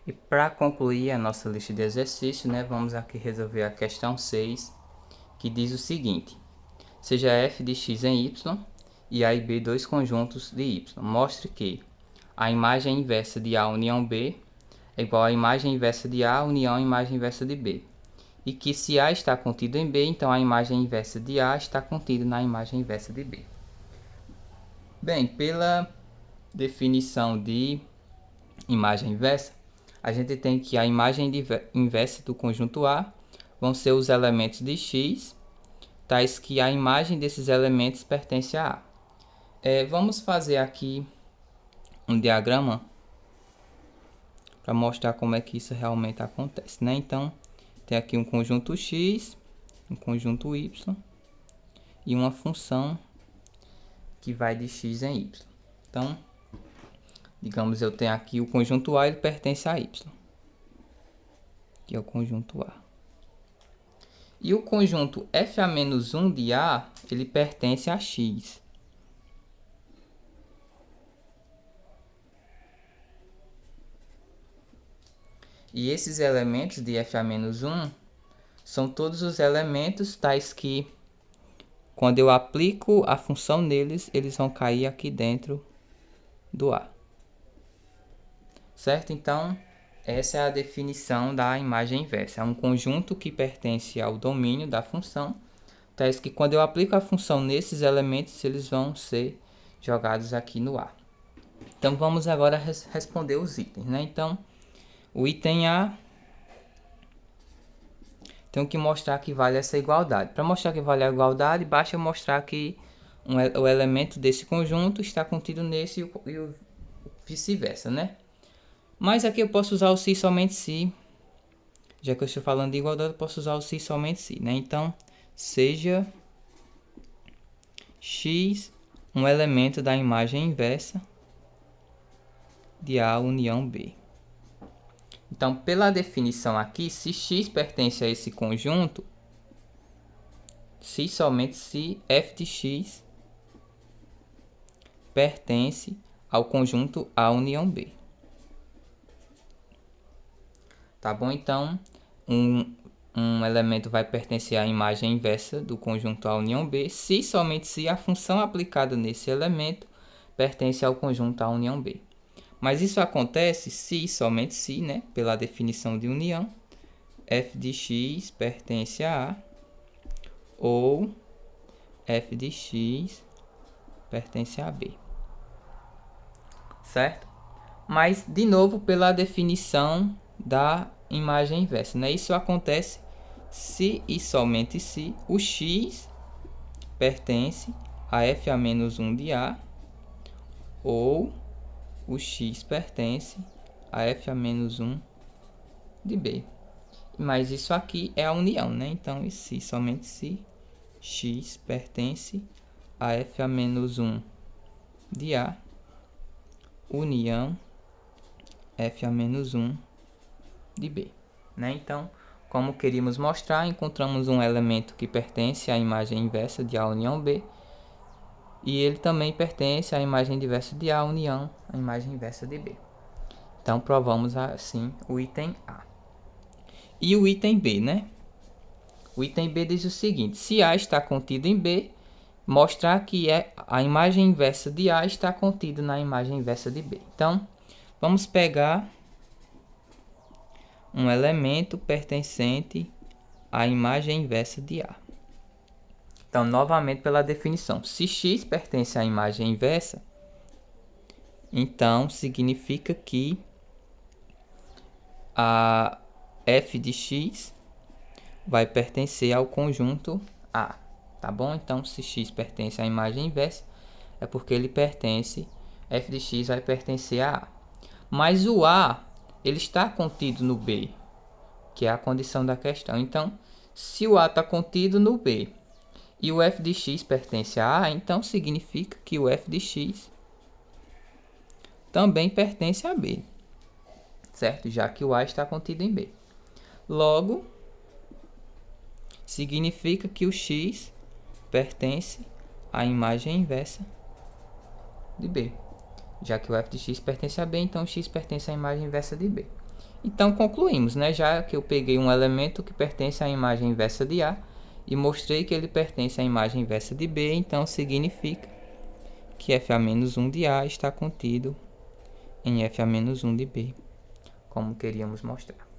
E para concluir a nossa lista de exercícios, né, vamos aqui resolver a questão 6, que diz o seguinte: seja f de x em y e a e b dois conjuntos de y. Mostre que a imagem inversa de A união B é igual à imagem inversa de A união à imagem inversa de B. E que se A está contido em B, então a imagem inversa de A está contida na imagem inversa de B. Bem, pela definição de imagem inversa, a gente tem que a imagem inversa do conjunto A vão ser os elementos de x, tais que a imagem desses elementos pertence a A. Vamos fazer aqui um diagrama para mostrar como é que isso realmente acontece, né? Então, tem aqui um conjunto x, um conjunto y e uma função que vai de x em y. Então, digamos, eu tenho aqui o conjunto A, ele pertence a y. Que é o conjunto A. E o conjunto FA-1 de A, ele pertence a X. E esses elementos de FA-1 são todos os elementos tais que, quando eu aplico a função neles, eles vão cair aqui dentro do A. Certo? Então, essa é a definição da imagem inversa. É um conjunto que pertence ao domínio da função, tais que quando eu aplico a função nesses elementos, eles vão ser jogados aqui no A. Então, vamos agora responder os itens, né? Então, o item A, tenho que mostrar que vale essa igualdade. Para mostrar que vale a igualdade, basta eu mostrar que o elemento desse conjunto está contido nesse e o vice-versa, né? Mas aqui eu posso usar o se somente se. Já que eu estou falando de igualdade, eu posso usar o se somente se, né? Então, seja x um elemento da imagem inversa de A união B. Então, pela definição aqui, se x pertence a esse conjunto, se somente se f de x pertence ao conjunto A união B. Tá bom? Então, um elemento vai pertencer à imagem inversa do conjunto A união B, se somente se a função aplicada nesse elemento pertence ao conjunto A união B. Mas isso acontece se somente se, né, pela definição de união, f de x pertence a A ou f de x pertence a B. Certo? Mas, de novo, pela definição da imagem inversa, né? Isso acontece se e somente se o x pertence a FA-1 de A ou o x pertence a FA-1 de B. Mas isso aqui é a união, né? Então, se somente se x pertence a FA-1 de A, união FA-1 de B, né? Então, como queríamos mostrar, encontramos um elemento que pertence à imagem inversa de A união B e ele também pertence à imagem inversa de A união à imagem inversa de B. Então, provamos assim o item A. E o item B, né? O item B diz o seguinte: se A está contido em B, mostrar que a imagem inversa de A está contida na imagem inversa de B. Então, vamos pegar um elemento pertencente à imagem inversa de A. Então, novamente pela definição, se x pertence à imagem inversa, então significa que a f de x vai pertencer ao conjunto A, tá bom? Então, se x pertence à imagem inversa, é porque ele pertence, f de x vai pertencer a A. Mas o A, ele está contido no B, que é a condição da questão. Então, se o A está contido no B e o f de x pertence a A, então significa que o f de x também pertence a B, certo? Já que o A está contido em B. Logo, significa que o x pertence à imagem inversa de B. Já que o f de x pertence a B, então o x pertence à imagem inversa de B. Então concluímos, né? Já que eu peguei um elemento que pertence à imagem inversa de A e mostrei que ele pertence à imagem inversa de B, então significa que F(A)-1 de A está contido em F(A)-1 de B, como queríamos mostrar.